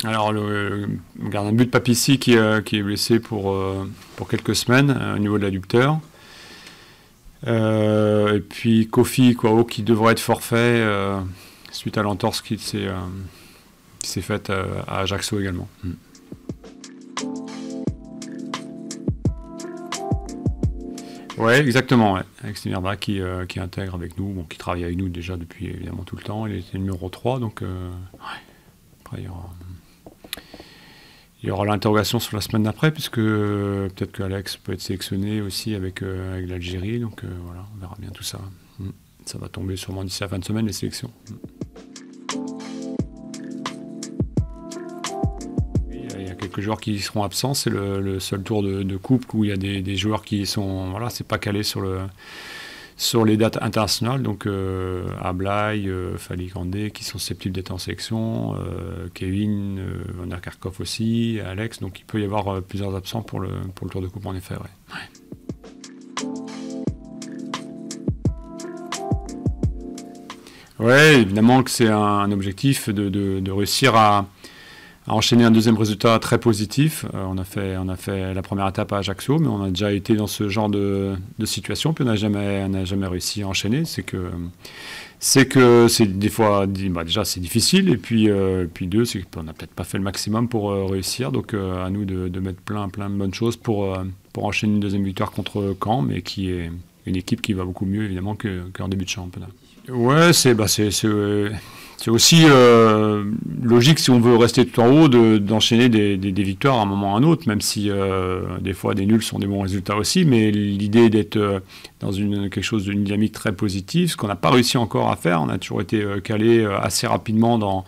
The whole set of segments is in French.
Alors, le gardien de but Papissi qui est blessé pour quelques semaines au niveau de l'adducteur. Et puis Kofi Kouao qui devrait être forfait suite à l'entorse qui s'est faite à Ajaccio également. Ouais, exactement. Ouais. Alex Nimerda qui intègre avec nous, bon, qui travaille avec nous déjà depuis évidemment tout le temps. Il était numéro 3, donc ouais. Après il y aura l'interrogation sur la semaine d'après, puisque peut-être que Alex peut être sélectionné aussi avec l'Algérie, donc voilà, on verra bien tout ça. Ça va tomber sûrement d'ici la fin de semaine, les sélections. Il y a quelques joueurs qui seront absents, c'est le seul tour de coupe où il y a des joueurs qui sont, voilà, c'est pas calé sur les dates internationales, donc Ablay, Fali Grandé qui sont susceptibles d'être en sélection, Kevin, Van der Kerkhoff aussi, Alex, donc il peut y avoir plusieurs absents pour le tour de coupe en effet. Ouais, évidemment que c'est un objectif de réussir à enchaîner un deuxième résultat très positif. On a fait la première étape à Ajaccio, mais on a déjà été dans ce genre de situation, puis on n'a jamais réussi à enchaîner. C'est que c'est des fois, déjà c'est difficile, et puis deux, c'est qu'on n'a peut-être pas fait le maximum pour réussir. Donc à nous de mettre plein de bonnes choses pour enchaîner une deuxième victoire contre Caen, mais qui est une équipe qui va beaucoup mieux évidemment qu'en début de championnat. Ouais, c'est aussi logique si on veut rester tout en haut d'enchaîner des victoires à un moment ou à un autre, même si des fois des nuls sont des bons résultats aussi, mais l'idée d'être dans quelque chose d'une dynamique très positive, ce qu'on n'a pas réussi encore à faire, on a toujours été calé assez rapidement dans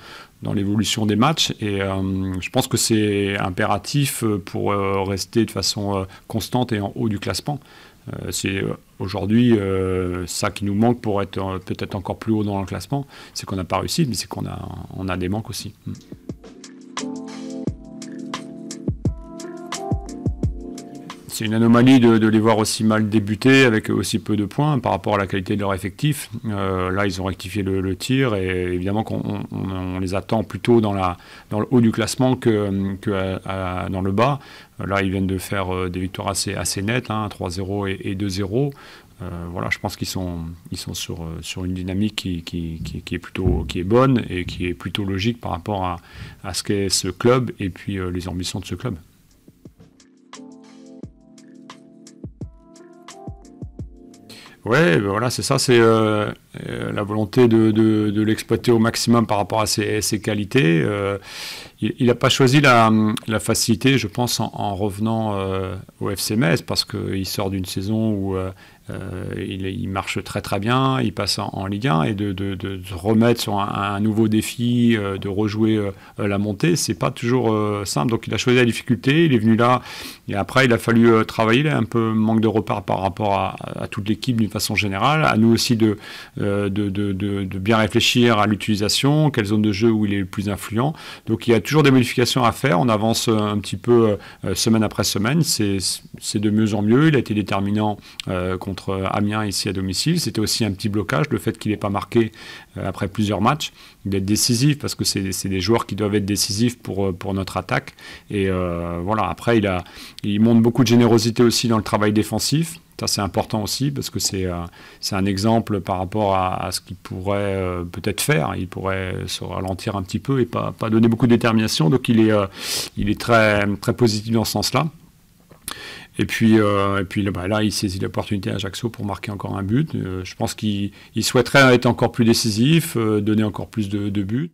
l'évolution des matchs, et je pense que c'est impératif pour rester de façon constante et en haut du classement. C'est aujourd'hui ça qui nous manque pour être peut-être encore plus haut dans le classement, c'est qu'on n'a pas réussi, mais c'est qu'on a des manques aussi. C'est une anomalie de les voir aussi mal débuter avec aussi peu de points par rapport à la qualité de leur effectif. Là, ils ont rectifié le tir, et évidemment qu'on les attend plutôt dans le haut du classement que dans le bas. Là, ils viennent de faire des victoires assez nettes, 3-0 et 2-0. Voilà, je pense qu'ils sont sur une dynamique qui est bonne et qui est plutôt logique par rapport à ce qu'est ce club et puis les ambitions de ce club. Ouais, ben voilà, c'est ça, c'est la volonté de l'exploiter au maximum par rapport à ses qualités. Il n'a pas choisi la facilité, je pense, en revenant au FC Metz, parce qu'il sort d'une saison où il marche très bien, il passe en Ligue 1, et de se remettre sur un nouveau défi, de rejouer la montée, c'est pas toujours simple. Donc il a choisi la difficulté, il est venu là, et après il a fallu travailler. Il a un peu manque de repères par rapport à toute l'équipe d'une façon générale, à nous aussi de bien réfléchir à l'utilisation, quelle zone de jeu où il est le plus influent. Donc il y a toujours des modifications à faire, on avance un petit peu semaine après semaine, c'est de mieux en mieux. Il a été déterminant contre Amiens ici à domicile. C'était aussi un petit blocage, le fait qu'il n'ait pas marqué après plusieurs matchs, d'être décisif, parce que c'est des joueurs qui doivent être décisifs pour notre attaque. Et voilà, après il montre beaucoup de générosité aussi dans le travail défensif. Ça, c'est important aussi, parce que c'est un exemple par rapport à ce qu'il pourrait peut-être faire. Il pourrait se ralentir un petit peu et pas donner beaucoup de détermination. Donc il est très positif dans ce sens-là. Et puis là, il saisit l'opportunité à Ajaccio pour marquer encore un but. Je pense qu'il souhaiterait être encore plus décisif, donner encore plus de buts.